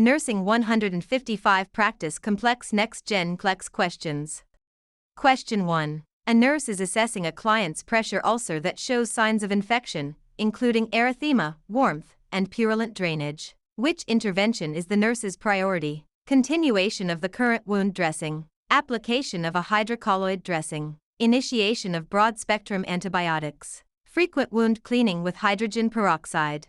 Nursing 155 Practice Complex Next Gen NCLEX Questions. Question 1. A nurse is assessing a client's pressure ulcer that shows signs of infection, including erythema, warmth, and purulent drainage. Which intervention is the nurse's priority? Continuation of the current wound dressing, application of a hydrocolloid dressing, initiation of broad-spectrum antibiotics, frequent wound cleaning with hydrogen peroxide.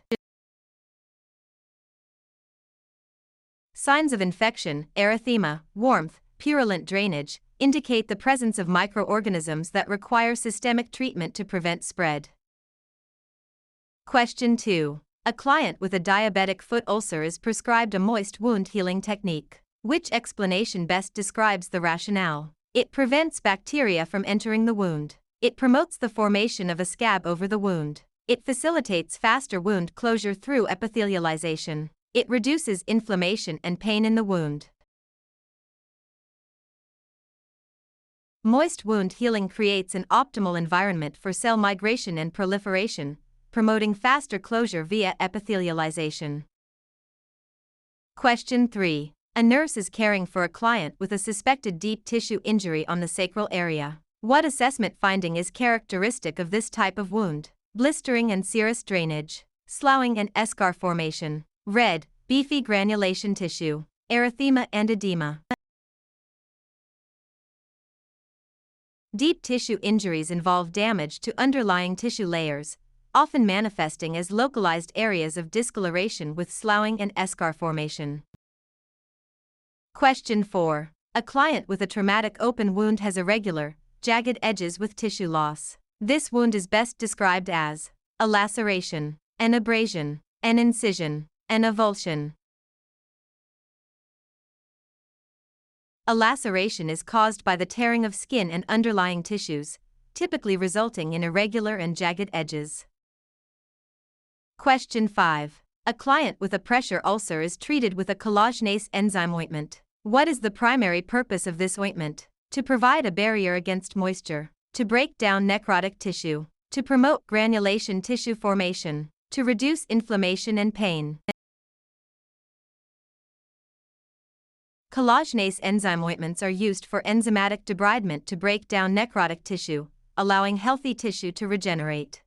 Signs of infection, erythema, warmth, purulent drainage, indicate the presence of microorganisms that require systemic treatment to prevent spread. Question 2. A client with a diabetic foot ulcer is prescribed a moist wound healing technique. Which explanation best describes the rationale? It prevents bacteria from entering the wound. It promotes the formation of a scab over the wound. It facilitates faster wound closure through epithelialization. It reduces inflammation and pain in the wound. Moist wound healing creates an optimal environment for cell migration and proliferation, promoting faster closure via epithelialization. Question 3. A nurse is caring for a client with a suspected deep tissue injury on the sacral area. What assessment finding is characteristic of this type of wound? Blistering and serous drainage, sloughing and eschar formation, red, beefy granulation tissue, erythema and edema. Deep tissue injuries involve damage to underlying tissue layers, often manifesting as localized areas of discoloration with sloughing and eschar formation. Question 4. A client with a traumatic open wound has irregular, jagged edges with tissue loss. This wound is best described as a laceration, an abrasion, an incision, an avulsion. A laceration is caused by the tearing of skin and underlying tissues, typically resulting in irregular and jagged edges. Question 5. A client with a pressure ulcer is treated with a collagenase enzyme ointment. What is the primary purpose of this ointment? To provide a barrier against moisture, to break down necrotic tissue, to promote granulation tissue formation, to reduce inflammation and pain. Collagenase enzyme ointments are used for enzymatic debridement to break down necrotic tissue, allowing healthy tissue to regenerate.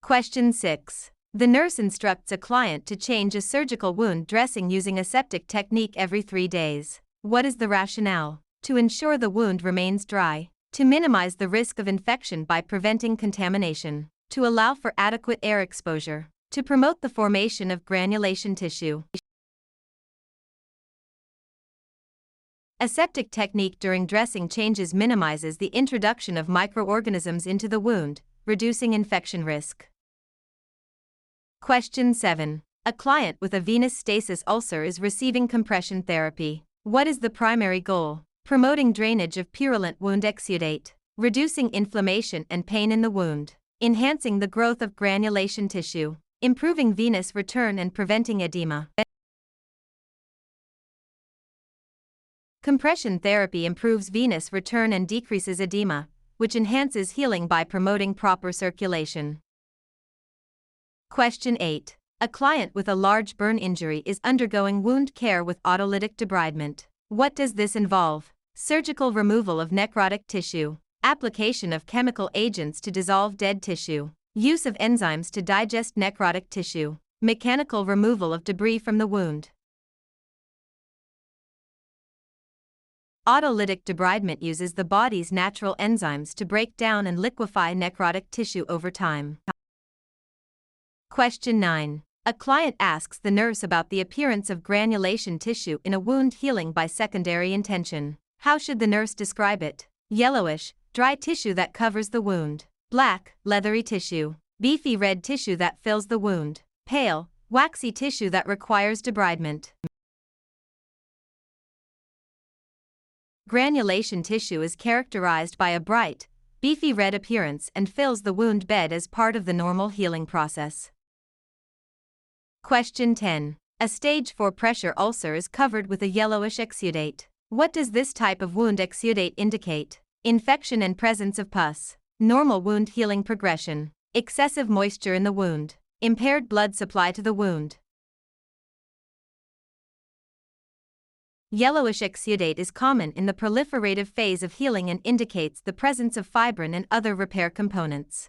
Question 6. The nurse instructs a client to change a surgical wound dressing using aseptic technique every 3 days. What is the rationale? To ensure the wound remains dry, to minimize the risk of infection by preventing contamination, to allow for adequate air exposure, to promote the formation of granulation tissue. Aseptic technique during dressing changes minimizes the introduction of microorganisms into the wound, reducing infection risk. Question 7. A client with a venous stasis ulcer is receiving compression therapy. What is the primary goal? Promoting drainage of purulent wound exudate, reducing inflammation and pain in the wound, enhancing the growth of granulation tissue, improving venous return and preventing edema. Compression therapy improves venous return and decreases edema, which enhances healing by promoting proper circulation. Question 8. A client with a large burn injury is undergoing wound care with autolytic debridement. What does this involve? Surgical removal of necrotic tissue, application of chemical agents to dissolve dead tissue, use of enzymes to digest necrotic tissue, mechanical removal of debris from the wound. Autolytic debridement uses the body's natural enzymes to break down and liquefy necrotic tissue over time. Question 9. A client asks the nurse about the appearance of granulation tissue in a wound healing by secondary intention. How should the nurse describe it? Yellowish, dry tissue that covers the wound. Black, leathery tissue. Beefy red tissue that fills the wound. Pale, waxy tissue that requires debridement. Granulation tissue is characterized by a bright, beefy red appearance and fills the wound bed as part of the normal healing process. Question 10. A stage 4 pressure ulcer is covered with a yellowish exudate. What does this type of wound exudate indicate? Infection and presence of pus. Normal wound healing progression. Excessive moisture in the wound. Impaired blood supply to the wound. Yellowish exudate is common in the proliferative phase of healing and indicates the presence of fibrin and other repair components.